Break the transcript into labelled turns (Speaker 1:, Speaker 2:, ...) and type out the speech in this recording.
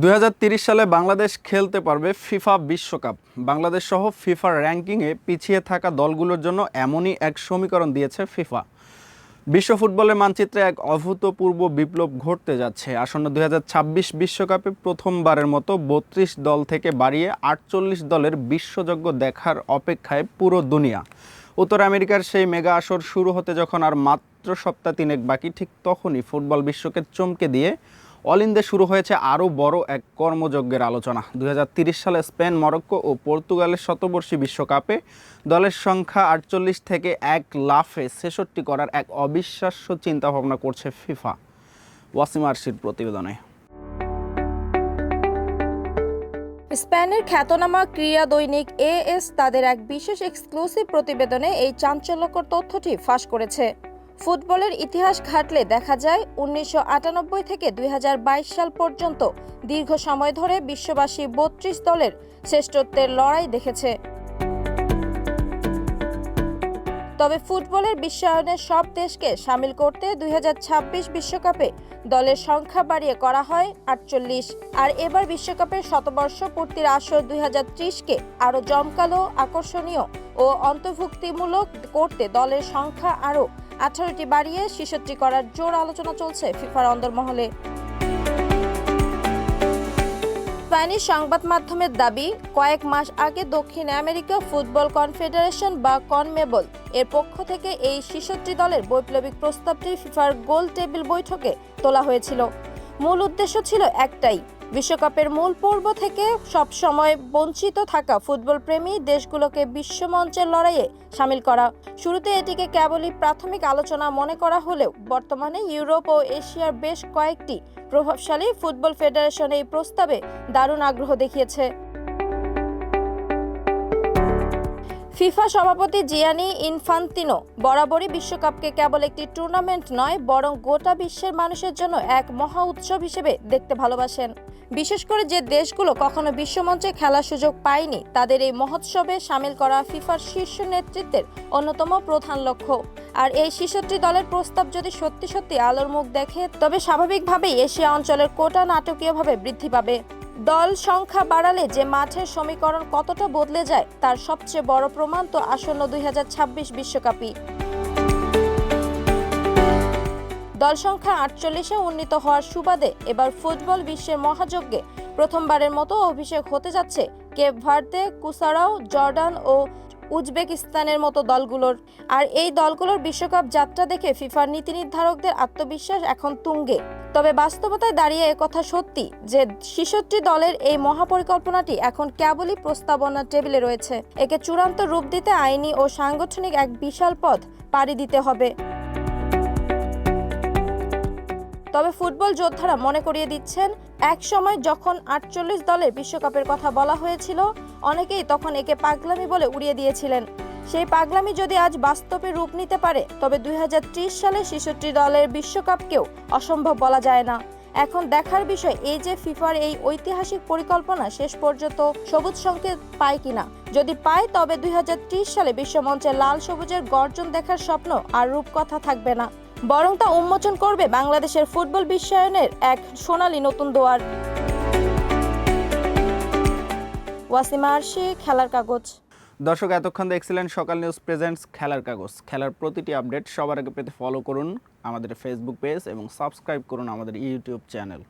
Speaker 1: 2030 সালে বাংলাদেশ খেলতে পারবে ফিফা বিশ্বকাপ। বাংলাদেশ সহ ফিফার র্যাঙ্কিংয়ে পিছিয়ে থাকা দলগুলোর জন্য এমনই এক সমীকরণ দিয়েছে ফিফা। বিশ্ব ফুটবলের মানচিত্রে এক অভূতপূর্ব বিপ্লব ঘটতে যাচ্ছে। আসন্ন 2026 বিশ্বকাপে প্রথমবারের মতো 32 দল থেকে বাড়িয়ে 48 দলের বিশ্বযোগ্য দেখার অপেক্ষায় পুরো দুনিয়া। উত্তর আমেরিকার সেই মেগা আসর শুরু হতে যখন আর মাত্র সপ্তাহ তিনেক বাকি, ঠিক তখনই ফুটবল বিশ্বকে চমকে দিয়ে অল ইন্ডিয়া শুরু হয়েছে আরও বড় এক কর্মযজ্ঞের আলোচনা। 2030 সালে স্পেন, মরক্কো ও পর্তুগালের শতবর্ষী বিশ্বকাপে দলের সংখ্যা 48 থেকে 1 লাফে 66 করার এক অবিশ্বাস্য চিন্তাভাবনা করছে ফিফা। ওয়াসিম আরশির প্রতিবেদনে।
Speaker 2: স্পেনের খ্যাতনামা ক্রীড়া দৈনিক এএস তাদের এক বিশেষ এক্সক্লুসিভ প্রতিবেদনে এই চাঞ্চল্যকর তথ্যটি ফাঁস করেছে। ফুটবলের ইতিহাস ঘাটলে দেখা যায় 1998 থেকে 2022 সাল পর্যন্ত দীর্ঘ সময় ধরে বিশ্ববাসী 32 দলের শ্রেষ্ঠত্বের লড়াই দেখেছে। তবে ফুটবলের বিশ্বায়নে সব দেশকে শামিল করতে 2026 বিশ্বকাপে দলের সংখ্যা বাড়িয়ে করা হয় 48। আর এবার বিশ্বকাপের শতবর্ষ পূর্তির আসর 2030কে আরও জমকালো, আকর্ষণীয় ও অন্তর্ভুক্তিমূলক করতে দলের সংখ্যা আরও 18টি বাড়িয়ে 66 করার জোর আলোচনা চলছে ফিফার অন্দরমহলে। স্প্যানিশ সংবাদ মাধ্যমের দাবি, কয়েক মাস আগে দক্ষিণ আমেরিকা ফুটবল কনফেডারেশন বা কনমেবল এর পক্ষ থেকে এই 66 দলের বৈপ্লবিক প্রস্তাবটি ফিফার গোল টেবিল বৈঠকে তোলা হয়েছিল। মূল উদ্দেশ্য ছিল একটাই, বিশ্বকাপের মূল পর্ব থেকে সবসময় বঞ্চিত থাকা ফুটবল প্রেমী দেশগুলোকে বিশ্বমঞ্চের লড়াইয়ে শামিল করা। শুরুতে এটিকে কেবলই প্রাথমিক আলোচনা মনে করা হলেও বর্তমানে ইউরোপ ও এশিয়ার বেশ কয়েকটি প্রভাবশালী ফুটবল ফেডারেশন এই প্রস্তাবে দারুণ আগ্রহ দেখিয়েছে। ফিফা সভাপতি জিয়ানি ইনফান্তিনো বরাবরই বিশ্বকাপকে কেবল একটি টুর্নামেন্ট নয়, বরং গোটা বিশ্বের মানুষের জন্য এক মহা উৎসব হিসেবে দেখতে ভালোবাসেন। বিশেষ করে যে দেশগুলো কখনো বিশ্বমঞ্চে খেলার সুযোগ পায়নি, তাদের এই মহোৎসবে শামিল করা ফিফার শীর্ষ নেতৃত্বের অন্যতম প্রধান লক্ষ্য। আর এই 66 দলের প্রস্তাব যদি সত্যি সত্যি আলোর মুখ দেখে, তবে স্বাভাবিকভাবেই এশিয়া অঞ্চলের কোটা নাটকীয়ভাবে বৃদ্ধি পাবে। দল সংখ্যা বাড়ালে যে মাঠের সমীকরণ কতটা বদলে যায় তার সবচেয়ে বড় প্রমাণ তো আসন্ন 2026 বিশ্বকাপই। দল সংখ্যা 48-এ উন্নীত হওয়ার সুবাদে এবার ফুটবল বিশ্বের মহাযজ্ঞে প্রথমবারের মতো অভিষেক হতে যাচ্ছে কেপ ভার্দে, কুসারাও, জর্ডান ও উজবেকিস্তানের মতো দলগুলোর। আর এই দলগুলোর বিশ্বকাপ যাত্রা দেখে ফিফার নীতি নির্ধারকদের আত্মবিশ্বাস এখন তুঙ্গে। তবে বাস্তবতায় দাঁড়িয়ে একথা সত্যি যে 66 দলের এই মহাপরিকল্পনাটি এখন কেবলই প্রস্তাবনার টেবিলে রয়েছে। একে চূড়ান্ত রূপ দিতে আইনি ও সাংগঠনিক এক বিশাল পথ পাড়ি দিতে হবে। তবে ফুটবল যোদ্ধারা মনে করিয়ে দিচ্ছেন, এক সময় যখন 48 দলের বিশ্বকাপের কথা বলা হয়েছিল, অনেকেই তখন একে পাগলামি বলে উড়িয়ে দিয়েছিলেন। সেই পাগলামি যদি আজ বাস্তবে রূপ নিতে পারে, তবে 2030 সালে 66 দলের বিশ্বকাপকেও অসম্ভব বলা যায় না। এখন দেখার বিষয় এই যে ফিফার এই ঐতিহাসিক পরিকল্পনা শেষ পর্যন্ত সবুজ সংকেত পায় কিনা। যদি পায়, তবে 2030 সালে বিশ্বমঞ্চে লাল সবুজের গর্জন দেখার স্বপ্ন আর রূপকথা থাকবে না, বরং তা উন্মোচন করবে বাংলাদেশের ফুটবল বিশ্বায়নের এক সোনালী নতুন দুয়ার। ওয়াসিমা আরশি, খেলার কাগজ।
Speaker 1: দর্শক, এতক্ষণ দেখছিলেন সকাল নিউজ প্রেজেন্টস খেলার কাগজ। খেলার প্রতিটি আপডেট সবার আগে পেতে ফলো করুন আমাদের ফেসবুক পেজ এবং সাবস্ক্রাইব করুন আমাদের ইউটিউব চ্যানেল।